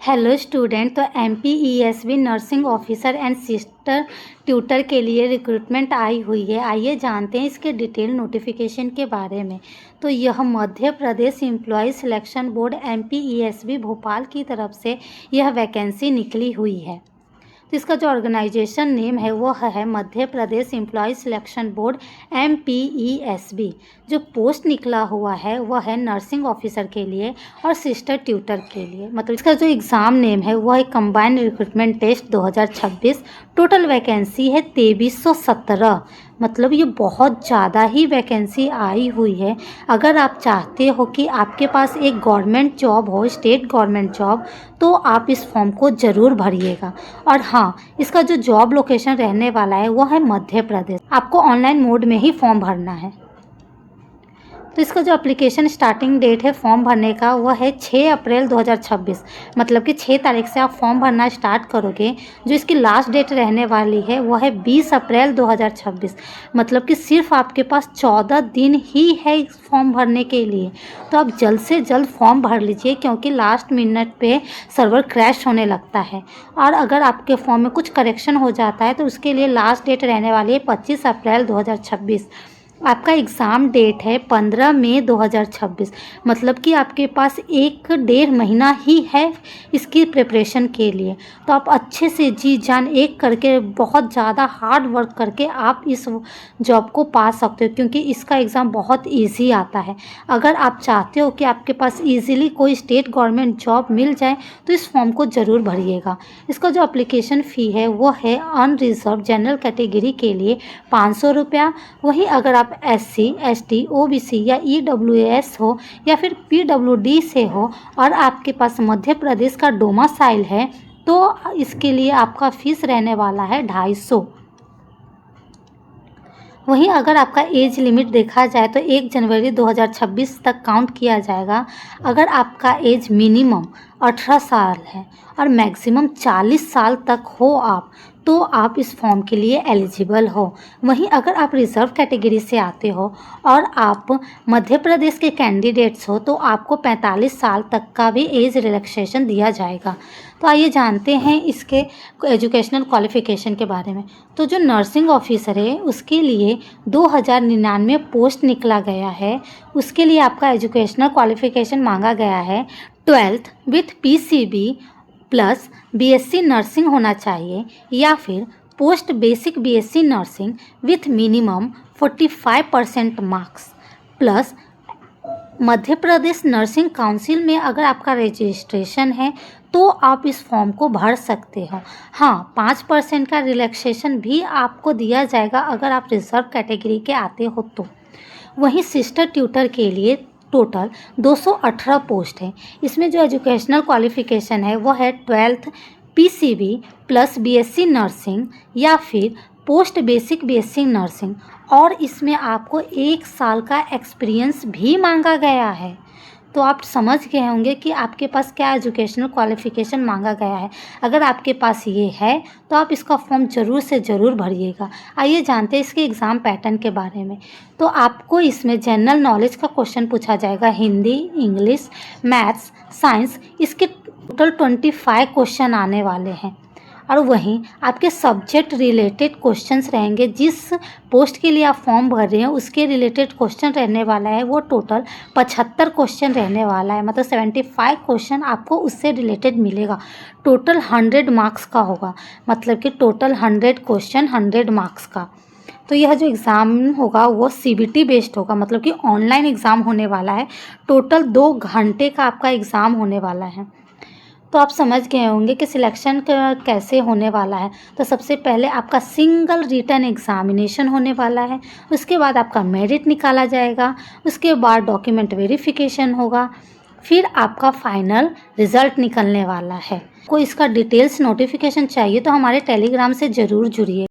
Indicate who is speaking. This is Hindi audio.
Speaker 1: Hello student. तो MPESB nursing officer and sister tutor के लिए रिक्रूटमेंट आई हुई है। आइए जानते हैं इसके डिटेल नोटिफिकेशन के बारे में। तो यह Madhya Pradesh employee selection board MPESB Bhopal की तरफ से यह वैकेंसी निकली हुई है। तो इसका जो ऑर्गेनाइजेशन नेम है वो है मध्य Pradesh employee selection board MPESB। जो पोस्ट निकला हुआ है वह है नर्सिंग ऑफिसर के लिए और सिस्टर ट्यूटर के लिए। मतलब इसका जो एग्ज़ाम नेम है वह है combined recruitment test 2026। Total vacancy है 2317। मतलब ये बहुत ज़्यादा ही वैकेंसी आई हुई है। अगर आप चाहते हो कि आपके पास एक गवर्नमेंट जॉब हो, स्टेट गवर्नमेंट जॉब, तो आप इस फॉर्म को ज़रूर भरिएगा। और हाँ, इसका जो जॉब लोकेशन रहने वाला है वो है मध्य प्रदेश। आपको ऑनलाइन मोड में ही फॉर्म भरना है। तो इसका जो एप्लीकेशन स्टार्टिंग डेट है फॉर्म भरने का वह है 6 अप्रैल 2026। मतलब कि 6 तारीख से आप फॉर्म भरना स्टार्ट करोगे। जो इसकी लास्ट डेट रहने वाली है वह है 20 अप्रैल 2026। मतलब कि सिर्फ आपके पास 14 दिन ही है इस फॉर्म भरने के लिए। तो आप जल्द से जल्द फॉर्म भर लीजिए, क्योंकि लास्ट मिनट पे सर्वर क्रैश होने लगता है। और अगर आपके फॉर्म में कुछ करेक्शन हो जाता है तो उसके लिए लास्ट डेट रहने वाली है 25 अप्रैल 2026। आपका एग्ज़ाम डेट है 15 मई 2026। मतलब कि आपके पास 1 डेढ़ महीना ही है इसकी प्रिपरेशन के लिए। तो आप अच्छे से जी जान एक करके बहुत ज़्यादा हार्ड वर्क करके आप इस जॉब को पा सकते हो, क्योंकि इसका एग्ज़ाम बहुत इजी आता है। अगर आप चाहते हो कि आपके पास इजीली कोई स्टेट गवर्नमेंट जॉब मिल जाए तो इस फॉर्म को ज़रूर भरिएगा। इसका जो एप्लीकेशन फ़ी है वो है अनरिजर्व जनरल कैटेगरी के लिए 500 रुपया। वहीं अगर आप SC, ST, OBC या EWS हो या फिर PWD से हो और आपके पास मध्य प्रदेश का डोमासाइल है तो इसके लिए आपका फीस रहने वाला है 250। वहीं अगर आपका एज लिमिट देखा जाए तो 1 जनवरी 2026 तक काउंट किया जाएगा। अगर आपका एज मिनिमम 18 साल है और मैक्सिमम 40 साल तक हो आप, तो आप इस फॉर्म के लिए एलिजिबल हो। वहीं अगर आप रिजर्व कैटेगरी से आते हो और आप मध्य प्रदेश के कैंडिडेट्स हो तो आपको 45 साल तक का भी एज रिलैक्सेशन दिया जाएगा। तो आइए जानते हैं इसके एजुकेशनल क्वालिफ़िकेशन के बारे में। तो जो नर्सिंग ऑफिसर है उसके लिए 2099 पोस्ट निकला गया है। उसके लिए आपका एजुकेशनल क्वालिफ़िकेशन मांगा गया है 12th with PCB plus BSc nursing होना चाहिए, या फिर post basic BSc nursing with minimum 45% marks plus Madhya Pradesh nursing council में अगर आपका रजिस्ट्रेशन है तो आप इस फॉर्म को भर सकते हो। हाँ, 5% का रिलैक्सेशन भी आपको दिया जाएगा अगर आप रिजर्व कैटेगरी के आते हो तो। वहीं सिस्टर ट्यूटर के लिए टोटल 218 पोस्ट है। इसमें जो एजुकेशनल क्वालिफ़िकेशन है वो है 12th PCB plus BSc nursing या फिर पोस्ट बेसिक BSc नर्सिंग, और इसमें आपको 1 साल का एक्सपीरियंस भी मांगा गया है। तो आप समझ गए होंगे कि आपके पास क्या एजुकेशनल क्वालिफ़िकेशन मांगा गया है। अगर आपके पास ये है तो आप इसका फॉर्म ज़रूर से ज़रूर भरिएगा। आइए जानते हैं इसके एग्ज़ाम पैटर्न के बारे में। तो आपको इसमें जनरल नॉलेज का क्वेश्चन पूछा जाएगा, हिंदी, इंग्लिश, मैथ्स, साइंस। इसके टोटल 25 क्वेश्चन आने वाले हैं। और वहीं आपके सब्जेक्ट रिलेटेड क्वेश्चंस रहेंगे। जिस पोस्ट के लिए आप फॉर्म भर रहे हैं उसके रिलेटेड क्वेश्चन रहने वाला है वो टोटल 75 क्वेश्चन रहने वाला है। मतलब 75 क्वेश्चन आपको उससे रिलेटेड मिलेगा। टोटल 100 मार्क्स का होगा। मतलब कि टोटल 100 क्वेश्चन 100 मार्क्स का। तो यह जो एग्ज़ाम होगा वो CBT बेस्ड होगा, मतलब कि ऑनलाइन एग्ज़ाम होने वाला है। टोटल 2 घंटे का आपका एग्ज़ाम होने वाला है। तो आप समझ गए होंगे कि सिलेक्शन कैसे होने वाला है। तो सबसे पहले आपका सिंगल रिटन एग्ज़ामिनेशन होने वाला है। उसके बाद आपका मेरिट निकाला जाएगा। उसके बाद डॉक्यूमेंट वेरिफिकेशन होगा। फिर आपका फाइनल रिज़ल्ट निकलने वाला है। कोई इसका डिटेल्स नोटिफिकेशन चाहिए तो हमारे टेलीग्राम से ज़रूर जुड़िए।